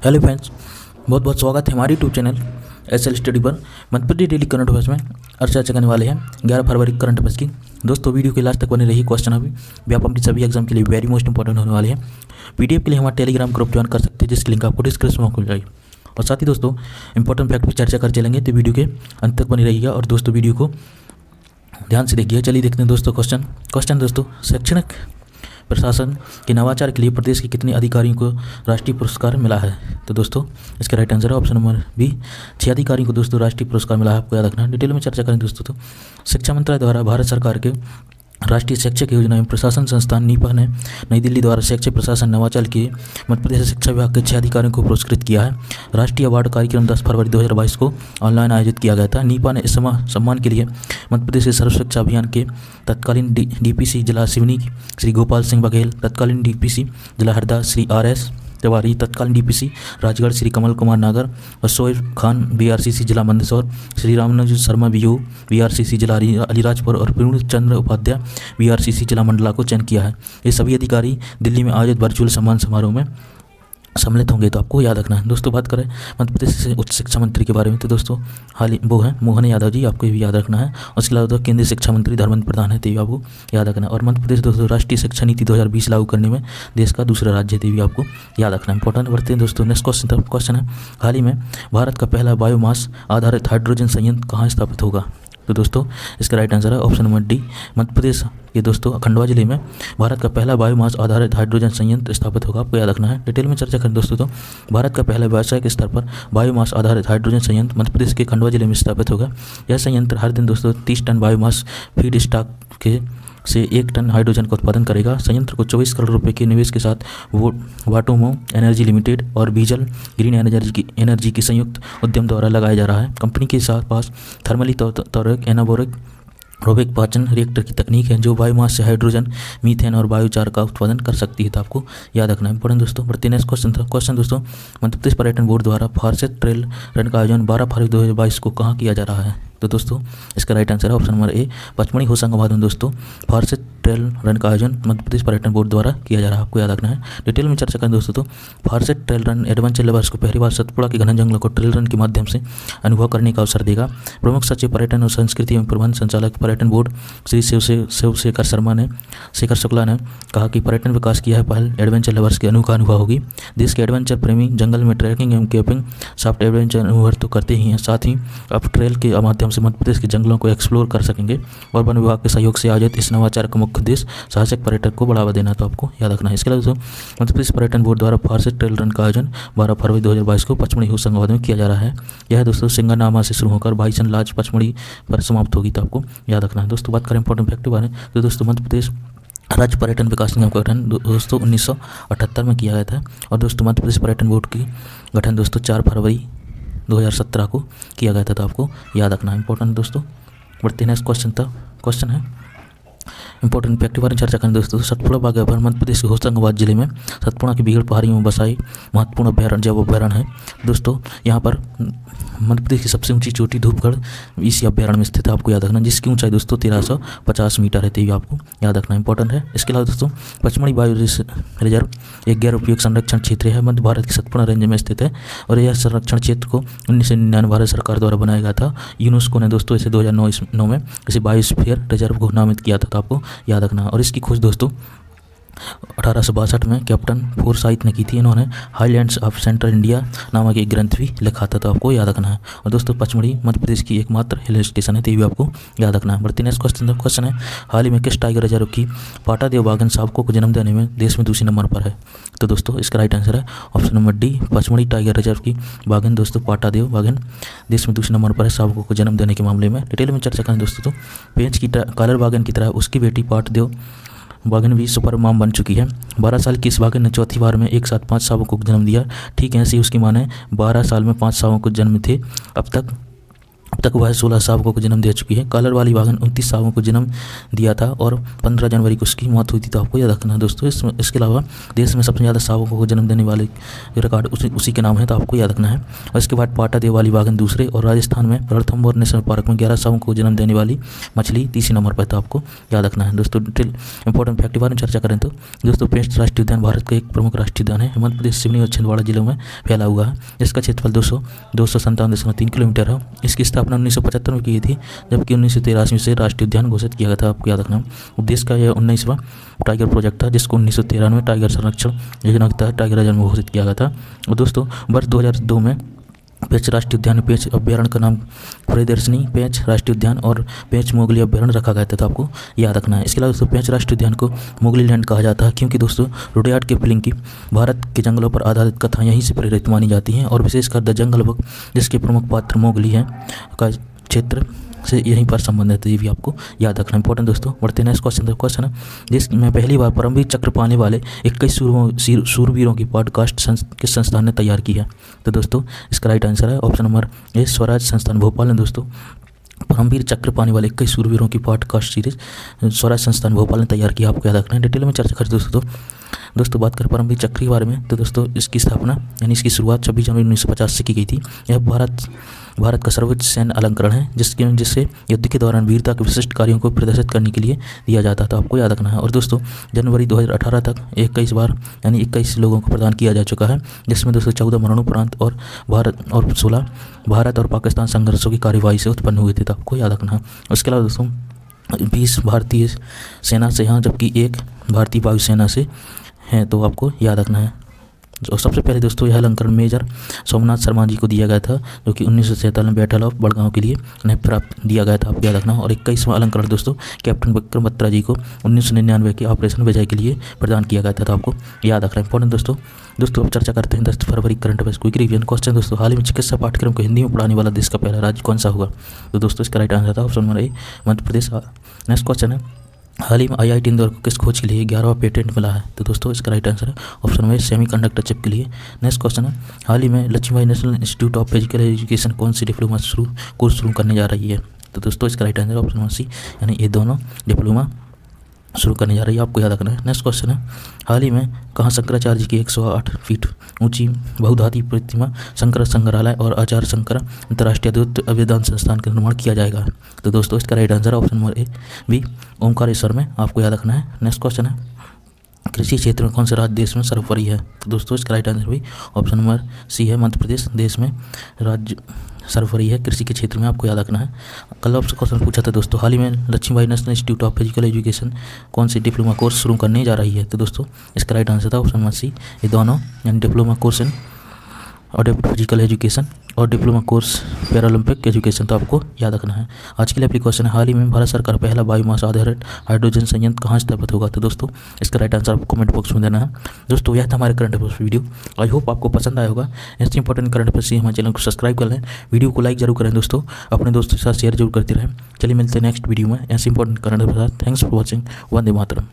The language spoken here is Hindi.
हेलो फ्रेंड्स, बहुत बहुत स्वागत है हमारे यूट्यूब चैनल एसएल स्टडी पर। Madhya Pradesh daily current affairs में आज चर्चा करने वाले हैं 11 फरवरी करंट अफेयर्स की। दोस्तों वीडियो के लास्ट तक बने रही। क्वेश्चन अभी व्यापक सभी एग्जाम के लिए वेरी मोस्ट इंपॉर्टेंट होने वाले हैं। पीडीएफ के लिए हमारे टेलीग्राम ग्रुप ज्वाइन कर सकते हैं, जिसकी लिंक आपको डिस्क्रिप्शन में मिल जाएगी। और साथ ही दोस्तों इंपॉर्टेंट फैक्ट भी चर्चा कर चलेंगे, तो वीडियो के अंत तक बनी रहिएगा और दोस्तों वीडियो को ध्यान से देखिए। चलिए देखते हैं दोस्तों क्वेश्चन दोस्तों, शैक्षणिक प्रशासन के नवाचार के लिए प्रदेश के कितने अधिकारियों को राष्ट्रीय पुरस्कार मिला है? तो दोस्तों इसका राइट आंसर है ऑप्शन नंबर बी, 6 अधिकारियों को दोस्तों राष्ट्रीय पुरस्कार मिला है। आपको याद रखना है। डिटेल में चर्चा करें दोस्तों तो शिक्षा मंत्रालय द्वारा भारत सरकार के राष्ट्रीय शैक्षिक योजना एवं प्रशासन संस्थान नीपा ने नई दिल्ली द्वारा शैक्षिक प्रशासन नवाचार के मध्य प्रदेश शिक्षा विभाग के 6 अधिकारियों को पुरस्कृत किया है। राष्ट्रीय अवार्ड कार्यक्रम 10 फरवरी 2022 को ऑनलाइन आयोजित किया गया था। नीपा ने इस सम्मान के लिए मध्य प्रदेश के सर्व शिक्षा अभियान के तत्कालीन डीपीसी जिला सिवनी श्री गोपाल सिंह बघेल, तत्कालीन डीपीसी जिला हरदा श्री RS तिवारी, तत्कालीन डीपीसी राजगढ़ श्री कमल कुमार नागर और शोएब खान BRCC जिला मंदसौर, श्री रामानुज शर्मा BO BRCC जिला अलीराजपुर और पूर्ण चंद्र उपाध्याय BRCC जिला मंडला को चयन किया है। ये सभी अधिकारी दिल्ली में आयोजित वर्चुअल सम्मान समारोह में सम्मिलित होंगे। तो आपको याद रखना है। दोस्तों बात करें मध्य प्रदेश से उच्च शिक्षा मंत्री के बारे में, तो दोस्तों हाल ही वो हैं मोहन यादव जी, आपको ये भी याद रखना है। और इसके अलावा केंद्रीय शिक्षा मंत्री धर्मेंद्र प्रधान है, तो ये आपको याद रखना है। और मध्य प्रदेश दोस्तों राष्ट्रीय शिक्षा नीति 2020 लागू करने में देश का दूसरा राज्य है, तो ये भी आपको याद रखना है। इंपॉर्टेंट बढ़ते हैं दोस्तों। नेक्स्ट क्वेश्चन है, हाल ही में भारत का पहला बायोमास आधारित हाइड्रोजन संयंत्र कहाँ स्थापित होगा? तो दोस्तों इसका राइट आंसर है option number D, Madhya Pradesh के दोस्तों खंडवा जिले में भारत का पहला बायोमास आधारित हाइड्रोजन संयंत्र स्थापित होगा। आपको याद रखना है। डिटेल में चर्चा करें दोस्तों तो भारत का पहला व्यावसायिक स्तर पर बायोमास आधारित हाइड्रोजन संयंत्र मध्य प्रदेश के खंडवा जिले में स्थापित होगा। यह संयंत्र हर दिन दोस्तों 30 टन बायोमास फीड स्टॉक के से 1 टन हाइड्रोजन का उत्पादन करेगा। संयंत्र को 24 करोड़ रुपए के निवेश के साथ वाटोमो एनर्जी लिमिटेड और बीजल ग्रीन एनर्जी की संयुक्त उद्यम द्वारा लगाया जा रहा है। कंपनी के साथ पास थर्मली तौरिक एनाबोरिक रोबिक पाचन रिएक्टर की तकनीक है, जो बायोमास से हाइड्रोजन, मीथेन और बायोचार का उत्पादन कर सकती है। तो आपको याद रखना है। इंपॉर्टेंट दोस्तों बढ़ते हैं क्वेश्चन दोस्तों, मध्य प्रदेश पर्यटन बोर्ड द्वारा फारसेट ट्रेल रन का आयोजन 12 फरवरी 2022 को कहाँ किया जा रहा है? तो दोस्तों इसका राइट आंसर है ऑप्शन नंबर ए, पचमढ़ी होशंगाबाद में दोस्तों फारसेट ट्रेल रन का आयोजन मध्य प्रदेश पर्यटन बोर्ड द्वारा किया जा रहा है। आपको याद रखना है। डिटेल में चर्चा करें दोस्तों तो फारसेट ट्रेल रन एडवेंचर लवर्स को पहली बार सतपुड़ा के घने जंगलों को ट्रेल रन के माध्यम से अनुभव करने का अवसर देगा। प्रमुख सचिव पर्यटन और संस्कृति एवं प्रबंध संचालक पर्यटन बोर्ड श्री शेखर शुक्ला ने कहा कि पर्यटन विकास की यह पहल एडवेंचर लवर्स की अनोखा अनुभव होगी। देश के एडवेंचर प्रेमी जंगल में ट्रैकिंग एवं कैंपिंग सॉफ्ट एडवेंचर अनुभव तो करते ही हैं, साथ ही अब ट्रेल के माध्यम से मध्य प्रदेश के जंगलों को एक्सप्लोर कर सकेंगे। और वन विभाग के सहयोग से आयोजित इस नवाचार का मुख्य उद्देश्य साहसिक पर्यटक को बढ़ावा देना। तो आपको याद रखना है। इसके अलावा मध्य प्रदेश पर्यटन बोर्ड द्वारा फारसेट ट्रेल रन का आयोजन 12 फरवरी 2022 को पचमढ़ी होशंगाबाद में किया जा रहा है। यह दोस्तों सिंगानामा से शुरू होकर भाईचंद लाज पचमढ़ी पर समाप्त होगी। तो आपको याद रखना है। दोस्तों बात करें इंपॉर्टेंट फैक्ट के बारे में, तो दोस्तों मध्य प्रदेश राज्य पर्यटन विकास निगम का गठन दोस्तों 1978 में किया गया था। और दोस्तों मध्य प्रदेश पर्यटन बोर्ड की गठन दोस्तों 4 फरवरी 2017 को किया गया था। तो आपको याद रखना है। इंपॉर्टेंट दोस्तों बढ़ते हैं नेक्स्ट क्वेश्चन है इंपॉर्टेंट फैक्ट के बारे में चर्चा करें दोस्तों। सतपुड़ा बाघ अभ्यारण्य मध्य प्रदेश के होशंगाबाद जिले में सतपुड़ा की बीहड़ पहाड़ियों में बसाई महत्वपूर्ण अभ्यारण्य है। दोस्तों यहाँ पर मध्य प्रदेश की सबसे ऊंची चोटी धूपगढ़ इसी अभ्यारण्य में स्थित है। आपको याद रखना, जिसकी ऊंचाई दोस्तों 1350 मीटर है। तो ये आपको याद रखना इंपॉर्टेंट है। इसके अलावा दोस्तों पचमढ़ी बायो रिजर्व एक गैर उपयोग संरक्षण क्षेत्र है, मध्य भारत की सतपुड़ा रेंज में स्थित है। और यह संरक्षण क्षेत्र को 1999 भारत सरकार द्वारा बनाया गया था। यूनेस्को ने दोस्तों इसे 2009 में इसे बायोस्फीयर रिजर्व को नामित किया था। तो आपको याद रखना। और इसकी खोज दोस्तों 1862 में कैप्टन फोरसाइथ ने की थी। इन्होंने हाईलैंड्स ऑफ सेंट्रल इंडिया नामक एक ग्रंथ भी लिखा था। तो आपको याद रखना है। और दोस्तों पचमढ़ी मध्य प्रदेश की एकमात्र हिल स्टेशन है, तो ये भी आपको याद रखना है। बढ़ते नेक्स्ट क्वेश्चन है, हाल ही में किस टाइगर रिजर्व की पाटादेव बाघन शावकों को जन्म देने में देश में दूसरे नंबर पर है? तो दोस्तों इसका राइट आंसर है option number D, Pachmarhi tiger reserve की बाघन दोस्तों पाटादेव बाघन देश में दूसरे नंबर पर है शावकों को जन्म देने के मामले में। डिटेल में चर्चा करें दोस्तों तो पेंच की कालर बाघन की तरह उसकी बेटी पाटदेव बाघन भी सुपर मॉम बन चुकी है। 12 साल की इस बाघन ने चौथी बार में एक साथ 5 शावकों को जन्म दिया। ठीक ऐसे ही उसकी मां ने 12 साल में 5 शावकों को जन्म थे। अब तक अब तक वह 16 शावकों को जन्म दे चुकी है। कालर वाली वाघन 29 शावकों को जन्म दिया था और 15 जनवरी को उसकी मौत हुई थी। तो आपको याद रखना है दोस्तों। इसके अलावा देश में सबसे ज़्यादा शावकों को जन्म देने वाले रिकॉर्ड उसी के नाम है, तो आपको याद रखना है। और इसके बाद पाटा देव वाली वाघन दूसरे और राजस्थान में रणथंभौर नेशनल पार्क में 11 शावकों को जन्म देने वाली मछली तीसरे नंबर पर, तो आपको याद रखना है दोस्तों। इंपॉर्टेंट फैक्ट के बारे में चर्चा करें तो दोस्तों पेंच राष्ट्रीय उद्यान भारत का एक प्रमुख राष्ट्रीय उद्यान है। मध्य प्रदेश, सिवनी और छिंदवाड़ा जिलों में फैला हुआ है। इसका क्षेत्रफल 257.3 किलोमीटर है। इसकी स्थापना 1975 में की थी, जबकि 1983 से राष्ट्रीय उद्यान घोषित किया गया था। आपको याद रखना। उद्देश्य का यह 19वां टाइगर प्रोजेक्ट था, जिसको 1913 में टाइगर संरक्षण योजना के तहत टाइगर रिजर्व में घोषित किया गया था। और दोस्तों वर्ष 2002 में पेंच राष्ट्रीय उद्यान, पेंच अभ्यारण्य का नाम प्रियदर्शनी पेंच राष्ट्रीय उद्यान और पेंच मोगली अभ्यारण्य रखा गया था, तो आपको याद रखना है। इसके अलावा दोस्तों पेंच राष्ट्रीय उद्यान को मोगली लैंड कहा जाता है, क्योंकि दोस्तों रुडयार्ड किपलिंग की भारत के जंगलों पर आधारित कथा यहीं से प्रेरित मानी जाती हैं और विशेषकर द जंगल बुक, जिसके प्रमुख पात्र मोगली हैं, का क्षेत्र से यहीं पर संबंधित है। ये भी आपको याद रखना इंपॉर्टेंट दोस्तों। बढ़ते हैं नेक्स्ट क्वेश्चन है, देश में पहली बार परमवीर चक्र पाने वाले 21 शूरवीरों की पॉडकास्ट किस संस्थान ने तैयार की है? तो दोस्तों इसका राइट आंसर है ऑप्शन नंबर ए, स्वराज संस्थान भोपाल ने दोस्तों परमवीर चक्र पाने वाले 21 शूरवीरों की पॉडकास्ट सीरीज स्वराज संस्थान भोपाल ने तैयार किया। आपको याद रखना है। डिटेल में चर्चा करें दोस्तों बात करें परमवीर चक्र के बारे में, तो दोस्तों इसकी स्थापना यानी इसकी शुरुआत 26 जनवरी 1950 से की गई थी। यह भारत का सर्वोच्च सैन्य अलंकरण है, जिससे युद्ध के दौरान वीरता के विशिष्ट कार्यों को प्रदर्शित करने के लिए दिया जाता था। आपको याद रखना है। और दोस्तों जनवरी 2018 तक 21 बार यानी 21 लोगों को प्रदान किया जा चुका है, जिसमें दोस्तों 14 मरणोपरांत और 16 भारत और पाकिस्तान संघर्षों की कार्यवाही से उत्पन्न हुए थे, तो आपको याद रखना है। उसके अलावा दोस्तों 20 भारतीय सेना से हैं, जबकि 1 भारतीय वायुसेना से हैं, तो आपको याद रखना है। और सबसे पहले दोस्तों यह अलंकरण मेजर सोमनाथ शर्मा जी को दिया गया था, जो कि 1947 में बैटल ऑफ बड़गांव के लिए उन्हें प्राप्त दिया गया था। आपको याद रखना। और 21वां अलंकरण दोस्तों कैप्टन विक्रम बत्रा जी को 1999 के ऑपरेशन विजय के लिए प्रदान किया गया था, तो आपको याद रखना इंपॉर्टेंट दोस्तों। अब चर्चा करते हैं 10 फरवरी current affairs quick revision question दोस्तों। हाल ही में चिकित्सा पाठ्यक्रम को हिंदी में पढ़ाने वाला देश का पहला राज्य कौन सा होगा? तो दोस्तों इसका राइट आंसर था ऑप्शन नंबर ए, मध्य प्रदेश। नेक्स्ट क्वेश्चन है, हाल ही में IIT इंदौर को किस खोज के लिए 11वां पेटेंट मिला है? तो दोस्तों इसका राइट आंसर है ऑप्शन में सेमीकंडक्टर चिप के लिए। नेक्स्ट क्वेश्चन है, हाल ही में Lakshmibai national institute of physical education कौन सी डिप्लोमा कोर्स शुरू करने जा रही है? तो दोस्तों इसका right answer option number C, यानी ये दोनों डिप्लोमा शुरू करने जा रही है। आपको याद रखना है। नेक्स्ट क्वेश्चन है, हाल ही में कहाँ शंकराचार्य जी की 108 फीट ऊंची बहुधाती प्रतिमा शंकर संग्रहालय और आचार्य शंकर अंतर्राष्ट्रीय अद्वैत अभिधान संस्थान का निर्माण किया जाएगा? तो दोस्तों इसका राइट आंसर है option number A B, Omkareshwar में। आपको याद रखना है। नेक्स्ट क्वेश्चन है, कृषि क्षेत्र में कौन से राज्य देश में सर्वोपरि है? तो दोस्तों इसका राइट आंसर भी ऑप्शन नंबर सी है, मध्य प्रदेश देश में राज्य सर्वोपरि है कृषि के क्षेत्र में। आपको याद रखना है। कल आपसे क्वेश्चन पूछा था दोस्तों, हाल ही में Lakshmibai national institute of physical education कौन सी डिप्लोमा कोर्स शुरू करने जा रही है? तो दोस्तों इसका राइट आंसर था ऑप्शन नंबर सी, ये दोनों यानी diploma course in adapt physical education और डिप्लोमा कोर्स पैरालंपिक एजुकेशन, तो आपको याद रखना है। आज के लिए अपनी क्वेश्चन है, हाल ही में भारत सरकार पहला बायोमास आधारित हाइड्रोजन संयंत्र कहाँ स्थापित होगा? तो दोस्तों इसका राइट आंसर आपको कमेंट बॉक्स में देना है। दोस्तों यह था हमारे current affairs video. I hope आपको पसंद आया होगा। ऐसे इंपॉर्टेंट करंट अफेयर्स हमारे चैनल को सब्सक्राइब कर लें, वीडियो को लाइक जरूर करें दोस्तों, अपने दोस्तों के साथ शेयर जरूर करते रहें। चलिए मिलते हैं नेक्स्ट वीडियो में ऐसे important current affairs. Thanks for watching. Vande Mataram.